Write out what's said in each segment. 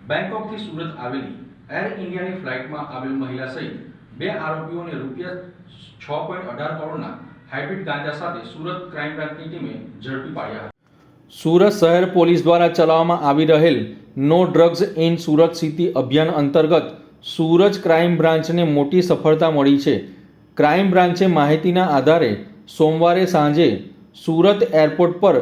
બેંકોકથી સુરત આવેલી એર ઇન્ડિયાની ફ્લાઇટમાં આવેલ મહિલા સહિત 2 આરોપીઓને ₹6.18 કરોડના હાઇબ્રિડ ગાંજા સાથે સુરત ક્રાઇમ બ્રાન્ચની ટીમે ઝડપી પાડ્યા હતા। સુરત શહેર પોલીસ દ્વારા ચલાવવામાં આવી રહેલ no drugs in Surat city અભિયાન અંતર્ગત સુરત ક્રાઇમ બ્રાન્ચને મોટી સફળતા મળી છે। ક્રાઇમ બ્રાન્ચે માહિતીના આધારે સોમવારે સાંજે સુરત એરપોર્ટ પર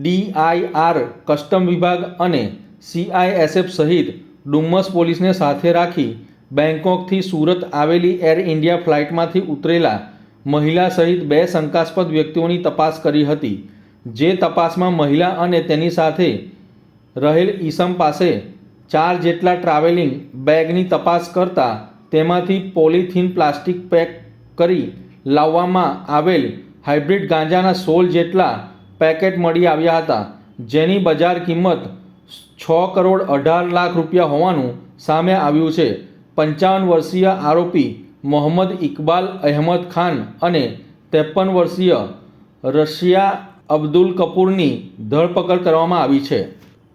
DIR કસ્ટમ વિભાગ અને CISF સહિત ડુમ્મસ પોલીસને સાથે રાખી બેંકોકથી સુરત આવેલી એર ઇન્ડિયા ફ્લાઇટમાંથી ઉતરેલા મહિલા સહિત 2 શંકાસ્પદ વ્યક્તિઓની તપાસ કરી હતી। જે તપાસમાં મહિલા અને તેની સાથે રહેલ ઈસમ પાસે 4 જેટલા ટ્રાવેલિંગ બેગની તપાસ કરતા તેમાંથી પોલિથીન પ્લાસ્ટિક પેક કરી લાવવામાં આવેલ હાઇબ્રિડ ગાંજાના 16 જેટલા પેકેટ મળી આવ્યા હતા, જેની બજાર કિંમત ₹6.18 કરોડ હોવાનું સામે આવ્યું છે। 55 વર્ષીય આરોપી મોહમ્મદ ઇકબાલ અહેમદ ખાન અને 53 વર્ષીય રશિયા અબ્દુલ કપૂરની ધરપકડ કરવામાં આવી છે।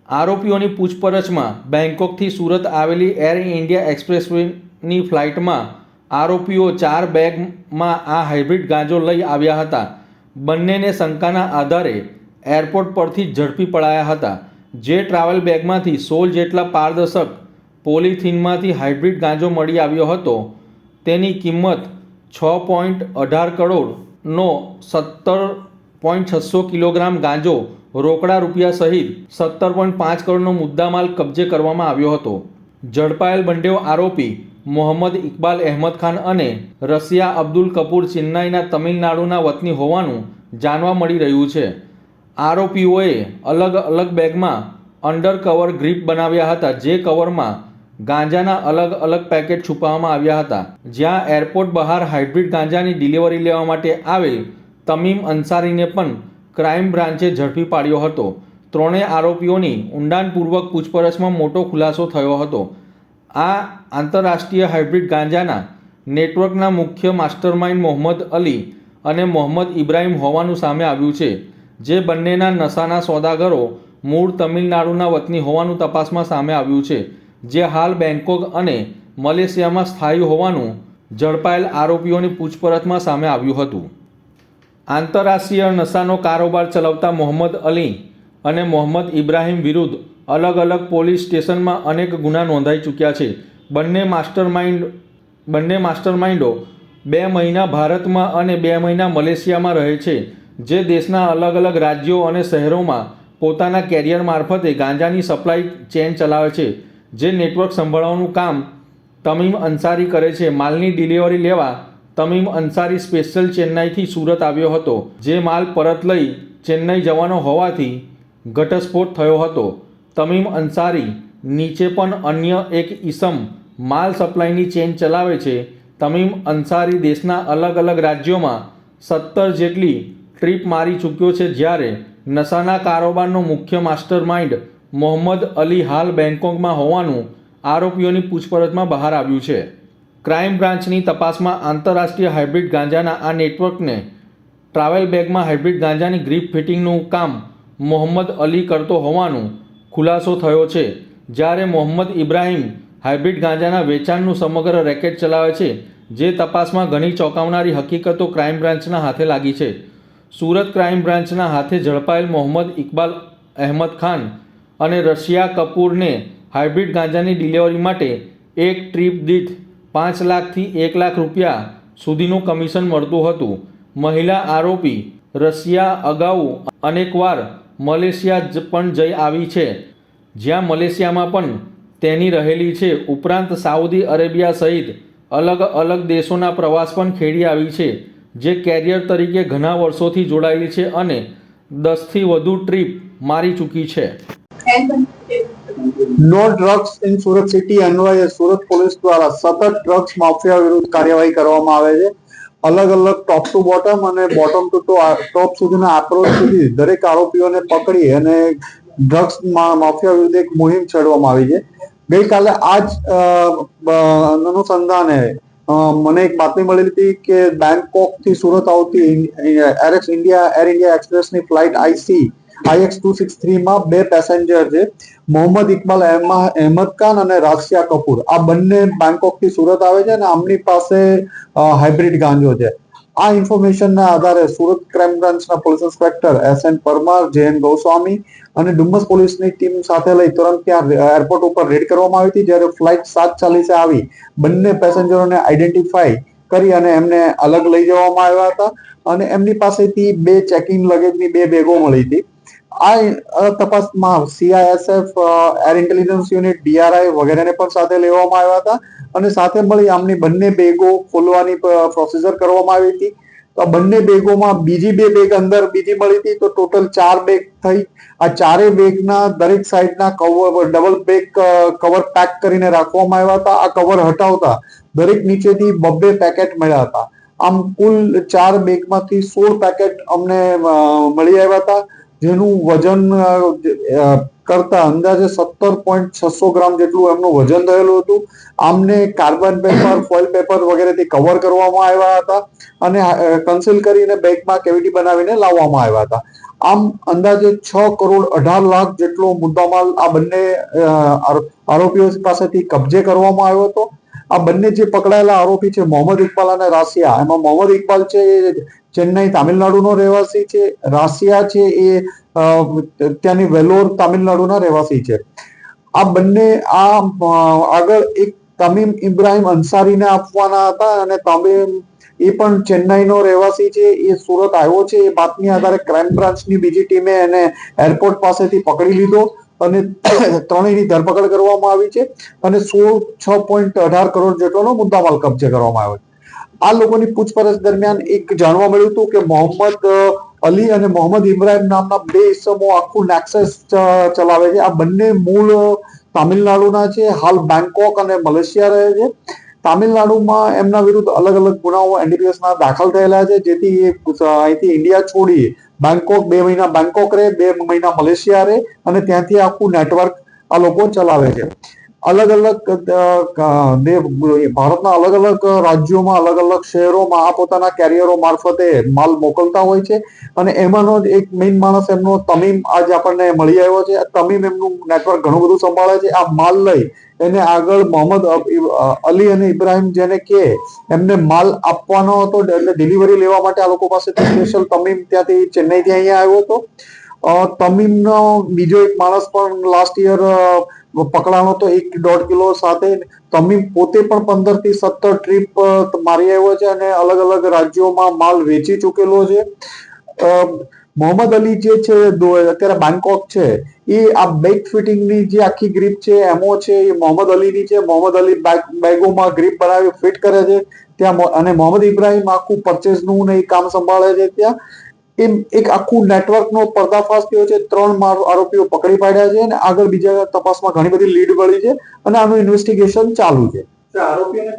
આરોપીઓની પૂછપરછમાં બેંકોકથી સુરત આવેલી એર ઇન્ડિયા એક્સપ્રેસવેની ફ્લાઇટમાં આરોપીઓ 4 બેગમાં આ હાઇબ્રિડ ગાંજો લઈ આવ્યા હતા। બંનેને શંકાના આધારે એરપોર્ટ પરથી ઝડપી પડાયા હતા। જે ટ્રાવેલ બેગમાંથી 16 જેટલા પારદર્શક પોલિથીનમાંથી હાઇબ્રિડ ગાંજો મળી આવ્યો હતો, તેની કિંમત ₹6.18 કરોડનો 17.600 કિલોગ્રામ ગાંજો રોકડા રૂપિયા સહિત ₹17.5 કરોડનો મુદ્દામાલ કબજે કરવામાં આવ્યો હતો। ઝડપાયેલ બંને આરોપી મોહમ્મદ ઇકબાલ અહેમદ ખાન અને રશિયા અબ્દુલ કપૂર ચેન્નાઈના તમિલનાડુના વતની હોવાનું જાણવા મળી રહ્યું છે। આરોપીઓએ અલગ અલગ બેગમાં અંડર કવર ગ્રીપ બનાવ્યા હતા, જે કવરમાં ગાંજાના અલગ અલગ પેકેટ છુપાવવામાં આવ્યા હતા। જ્યાં એરપોર્ટ બહાર હાઇબ્રિડ ગાંજાની ડિલિવરી લેવા માટે આવેલ તમીમ અંસારીને પણ ક્રાઇમ બ્રાન્ચે ઝડપી પાડ્યો હતો। ત્રણેય આરોપીઓની ઊંડાણપૂર્વક પૂછપરછમાં મોટો ખુલાસો થયો હતો। આ આંતરરાષ્ટ્રીય હાઇબ્રિડ ગાંજાના નેટવર્કના મુખ્ય માસ્ટરમાઇન્ડ મોહમ્મદ અલી અને મોહમ્મદ ઇબ્રાહિમ હોવાનું સામે આવ્યું છે। જે બંનેના નશાના સોદાગરો મૂળ તમિલનાડુના વતની હોવાનું તપાસમાં સામે આવ્યું છે, જે હાલ બેંકોક અને મલેશિયામાં સ્થાયી હોવાનું ઝડપાયેલ આરોપીઓની પૂછપરછમાં સામે આવ્યું હતું। આંતરરાષ્ટ્રીય નશાનો કારોબાર ચલાવતા મોહમ્મદ અલી અને મોહમ્મદ ઇબ્રાહિમ વિરુદ્ધ અલગ અલગ પોલીસ સ્ટેશનમાં અનેક ગુના નોંધાઈ ચૂક્યા છે। બંને માસ્ટરમાઇન્ડો 2 મહિના ભારતમાં અને 2 મહિના મલેશિયામાં રહે છે, જે દેશના અલગ અલગ રાજ્યો અને શહેરોમાં પોતાના કેરિયર મારફતે ગાંજાની સપ્લાય ચેન ચલાવે છે। જે નેટવર્ક સંભાળવાનું કામ તમીમ અંસારી કરે છે। માલની ડિલિવરી લેવા તમીમ અંસારી સ્પેશિયલ ચેન્નાઈથી સુરત આવ્યો હતો, જે માલ પરત લઈ ચેન્નાઈ જવાનો હોવાથી ઘટસ્ફોટ થયો હતો। તમીમ અંસારી નીચે પણ અન્ય એક ઈસમ માલ સપ્લાયની ચેન ચલાવે છે। તમીમ અંસારી દેશના અલગ અલગ રાજ્યોમાં 17 જેટલી ટ્રીપ મારી ચૂક્યો છે, જ્યારે નશાના કારોબારનો મુખ્ય માસ્ટરમાઇન્ડ મોહમ્મદ અલી હાલ બેંકોકમાં હોવાનું આરોપીઓની પૂછપરછમાં બહાર આવ્યું છે। ક્રાઇમ બ્રાન્ચની તપાસમાં આંતરરાષ્ટ્રીય હાઇબ્રિડ ગાંજાના આ નેટવર્કને ટ્રાવેલ બેગમાં હાઇબ્રિડ ગાંજાની ગ્રીપ ફિટિંગનું કામ મોહમ્મદ અલી કરતો હોવાનું ખુલાસો થયો છે, જ્યારે મોહમ્મદ ઇબ્રાહિમ હાઇબ્રિડ ગાંજાના વેચાણનું સમગ્ર રેકેટ ચલાવે છે। જે તપાસમાં ઘણી ચોંકાવનારી હકીકતો ક્રાઇમ બ્રાન્ચના હાથે લાગી છે। સુરત ક્રાઇમ બ્રાન્ચના હાથે ઝડપાયેલ મોહમ્મદ ઇકબાલ અહેમદ ખાન અને રશિયા કપૂરને હાઇબ્રિડ ગાંજાની ડિલિવરી માટે એક ટ્રીપ દીઠ ₹5 લાખથી ₹1 લાખ સુધીનું કમિશન મળતું હતું। મહિલા આરોપી રશિયા અગાઉ અનેકવાર મલેશિયા પણ જઈ આવી છે, જ્યાં મલેશિયામાં પણ તેની રહેલી છે। ઉપરાંત સાઉદી અરેબિયા સહિત અલગ અલગ દેશોના પ્રવાસ પણ ખેડી આવી છે, જે કેરિયર તરીકે ઘણા વર્ષોથી જોડાયેલી છે અને 10થી વધુ ટ્રીપ મારી ચૂકી છે। No drugs in Surat city અન્વયે સુરત પોલીસ દ્વારા સતત ડ્રગ્સ માફિયા વિરુદ્ધ કાર્યવાહી કરવામાં આવે છે। અલગ અલગ ટોપ ટુ બોટમ અને બોટમ ટુ ટોપ સુધીના એપ્રોચ સુધી દરેક આરોપીઓને પકડી અને ડ્રગ્સ માફિયા વિરુદ્ધ એક મુહિમ છેડવામાં આવી છે। ગઈકાલે આ જ અનુસંધાને મને એક બાતમી મળેલી હતી કે બેંકોક થી સુરત આવતી એર ઇન્ડિયા એક્સપ્રેસની ફ્લાઇટ IC IX263 માં 2 પેસેન્જર છે, મોહમ્મદ ઇકબાલ અહેમદ ખાન અને રાશિયા કપૂર. આ બંને બેંકોક થી સુરત આવે છે અને આમની પાસે હાઇબ્રિડ ગાંજો છે. આ ઇન્ફોર્મેશનના આધારે સુરત ક્રાઇમ બ્રાન્ચના police inspector SN Parmar, JN Goswami અને ડુમસ પોલીસની ટીમ સાથે લઈ તુરંત ત્યાં એરપોર્ટ ઉપર રેડ કરવામાં આવી હતી. જ્યારે ફ્લાઇટ 7:40 આવી બંને પેસેન્જરોને આઈડેન્ટિફાઈ કરી અને એમને અલગ લઈ જવામાં આવ્યા હતા અને એમની પાસેથી 2 ચેકિંગ લગેજની 2 બેગો મળી હતી. આ તપાસમાં CISF, air intelligence unit, DRI વગેરેને પણ સાથે લેવામાં આવ્યા હતા અને સાથે મળી આમની બંને બેગો ખોલવાની પ્રોસીજર કરવામાં આવી હતી. તો આ બંને બેગોમાં બીજી 2 બેગ અંદર બીજી મળી હતી, તો ટોટલ 4 બેગ થઈ. આ ચારે બેગના દરેક સાઈડના cover, double bag cover pack કરીને રાખવામાં આવ્યા હતા. આ કવર હટાવતા દરેક નીચેથી 2 પેકેટ મળ્યા હતા. આમ કુલ 4 બેગમાંથી 16 પેકેટ અમને મળી આવ્યા હતા, જેનું વજન કરતા અંદાજે 17.600 ગ્રામ જેટલું એમનું વજન થયેલું હતું. આમને કાર્બન પેપર, ફોઇલ પેપર વગેરેથી કવર કરવામાં આવ્યા હતા અને કન્સીલ કરીને બેગમાં કેવિટી બનાવીને લાવવામાં આવ્યા હતા. આમ અંદાજે 6 કરોડ 18 લાખ જેટલો મુદ્દામાલ આ બંને આરોપીઓ પાસેથી કબજે કરવામાં આવ્યો હતો. આ બંને જે પકડાયેલા આરોપી છે મોહમ્મદ ઇકબાલ અને રાશિયા, એમાં મોહમ્મદ ઇકબાલ છે એ ચેન્નઈ તામિલનાડુનો રહેવાસી છે, રાશિયા છે એ ત્યાંની વેલોર તામિલનાડુના રહેવાસી છે. આ બંને આગળ એક તમીમ ઇબ્રાહિમ અંસારીને આપવાના હતા અને તમીમ એ પણ ચેન્નઈનો રહેવાસી છે, એ સુરત આવ્યો છે. એ બાતમી આધારે ક્રાઇમ બ્રાન્ચની બીજી ટીમે એને એરપોર્ટ પાસેથી પકડી લીધો અને ત્રણેયની ધરપકડ કરવામાં આવી છે અને 6.18 કરોડ જેટલોનો મુદ્દામાલ કબજે કરવામાં આવ્યો છે. આ લોકોની પૂછપરછ દરમિયાન એક જાણવા મળ્યું હતું કે મોહમ્મદ અલી અને મોહમ્મદ ઇબ્રાહિમ નામના 2 ઇસમો આખું નેક્સસ ચલાવે છે. આ બંને મૂળ તામિલનાડુના છે, હાલ બેંકોક અને મલેશિયા રહે છે. તામિલનાડુમાં એમના વિરુદ્ધ અલગ અલગ ગુનાઓ NDPS ના દાખલ થયેલા છે, જેથી એ અહીંથી ઇન્ડિયા છોડી બેંકોક 2 મહિના બેંકોક રહે, 2 મહિના મલેશિયા રહે અને ત્યાંથી આખું નેટવર્ક આ લોકો ચલાવે છે. અલગ અલગ ભારતના અલગ અલગ રાજ્યોમાં, અલગ અલગ શહેરોમાં આ પોતાના કેરિયરો મારફતે માલ મોકલતા હોય છે અને એમાંનો જ એક મેઇન માણસ એમનો તમીમ આજે આપણને મળી આવ્યો છે. તમીમ એમનું નેટવર્ક ઘણું બધું સંભાળે છે. આ માલ લઈ એને આગળ મોહમ્મદ અલી અને ઇબ્રાહિમ જેને કે એમને માલ આપવાનો હતો, એટલે ડિલિવરી લેવા માટે આ લોકો પાસેથી સ્પેશિયલ તમીમ ત્યાંથી ચેન્નઈથી અહીંયા આવ્યો હતો. તમીમનો બીજો એક માણસ પણ લાસ્ટ યર પકડાણો તો 1.5 કિલો સાથે. તમીમ પોતે પણ 15 થી 17 ટ્રીપ મારી આવ્યો છે અને અલગ અલગ રાજ્યોમાં માલ વેચી ચૂકેલો છે. મોહમ્મદ અલી જે છે અત્યારે બેંકોક છે, એ આ બેગ ફિટિંગની જે આખી ગ્રીપ છે, એમો છે, એ મોહમ્મદ અલીની છે. મોહમ્મદ અલી બેગોમાં ગ્રીપ બનાવી ફિટ કરે છે ત્યાં, અને મોહમ્મદ ઇબ્રાહિમ આખું પરચેસનું ને એ કામ સંભાળે છે ત્યાં. એમ એક આખું નેટવર્કનો પર્દાફાશ થયો છે. 3 આરોપીઓ પકડી પાડ્યા છે અને આગળ બીજા તપાસમાં ઘણી બધી લીડ મળી છે અને આનું ઇન્વેસ્ટિગેશન ચાલુ છે. આરોપીઓને